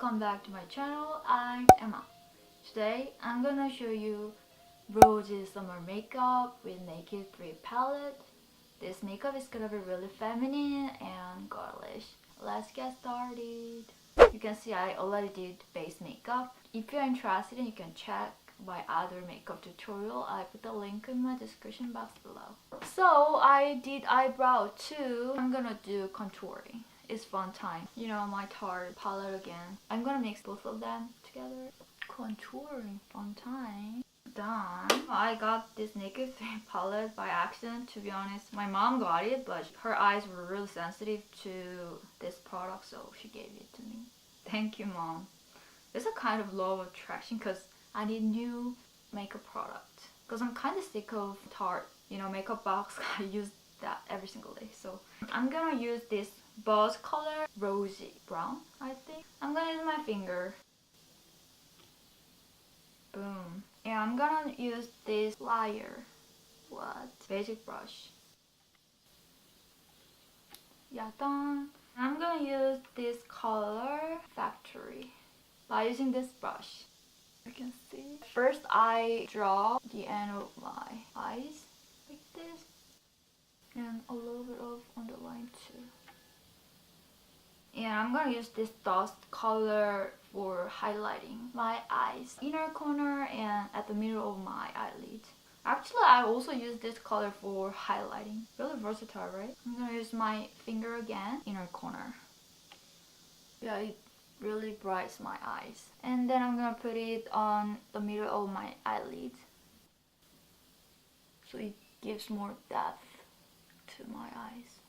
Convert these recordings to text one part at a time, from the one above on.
welcome back to my channel. I'm Emma. Today I'm gonna show you Rosy Summer Makeup with Naked 3 palette. This makeup is gonna be really feminine and girlish. Let's get started. You can see I already did base makeup. If you're interested, you can check my other makeup tutorial. I put the link in my description box below. So I did eyebrow too. I'm gonna do contouring. It's fun time. You know, my Tarte palette again. I'm gonna mix both of them together. Contouring, fun time. Done. I got this Naked 3 palette by accident, to be honest. My mom got it, but her eyes were really sensitive to this product, so she gave it to me. Thank you, Mom. It's a kind of law of attraction because I need new makeup product. Because I'm kind of sick of Tarte, you know, makeup box. I use that every single day. So I'm gonna use this Buzz color, rosy brown, I think. I'm gonna use my finger. Boom. And I'm gonna use this liar. What? Magic brush. Yeah, done. I'm gonna use this color Factory by using this brush. You can see. First, I draw the end of my eyes like this, and a little bit of underline too. And I'm gonna use this dust color for highlighting my eyes, inner corner and at the middle of my eyelid. Actually, I also use this color for highlighting. Really versatile, right? I'm gonna use my finger again, inner corner. Yeah, it really brightens my eyes. And then I'm gonna put it on the middle of my eyelid, so it gives more depth to my eyes.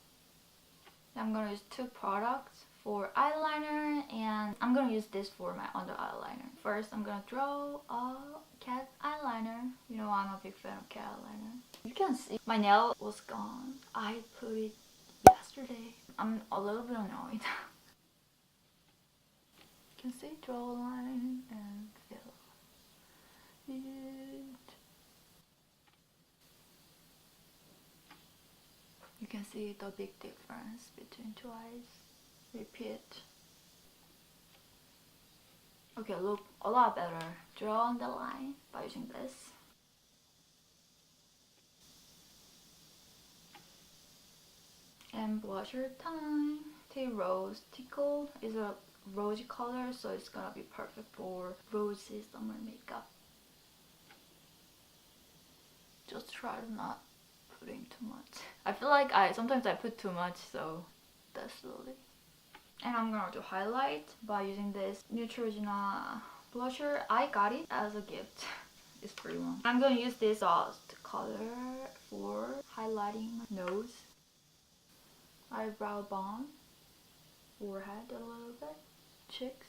I'm gonna use two products for eyeliner, and I'm gonna use this for my under eyeliner. First, I'm gonna draw a cat eyeliner. You know, I'm a big fan of cat eyeliner. You can see my nail was gone. I put it yesterday. I'm a little bit annoyed. You can see, draw a line and fill it. You can see the big difference between two eyes. Repeat. Okay, look a lot better. Draw on the line by using this. And blusher time. Tea Rose Tickle is a rosy color, so it's gonna be perfect for rosy summer makeup. Just try to not put in too much. I feel like sometimes I put too much, so that's slowly. And I'm gonna do highlight by using this Neutrogena blusher. I got it as a gift. It's pretty one. I'm gonna use this dust color for highlighting my nose, eyebrow bone, forehead a little bit, cheeks.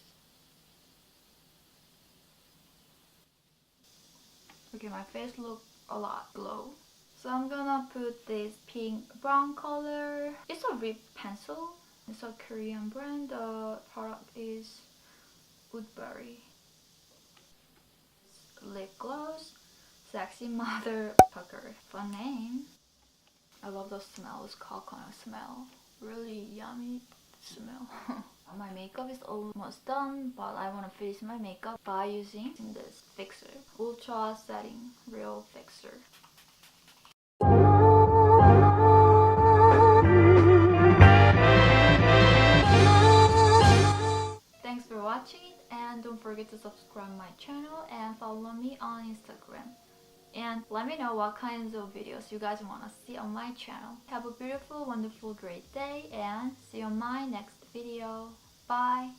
Okay, my face looks a lot glow. So I'm gonna put this pink brown color. It's a lip pencil. It's a Korean brand. The product is Woodbury. Lip gloss, Sexy Mother Pucker. Fun name. I love the smell. It's coconut smell. Really yummy smell. My makeup is almost done, but I want to finish my makeup by using this fixer. Ultra Setting Real Fixer. Thanks for watching, and don't forget to subscribe my channel and follow me on Instagram. And let me know what kinds of videos you guys want to see on my channel. Have a beautiful, wonderful, great day, and see you on my next video. Bye!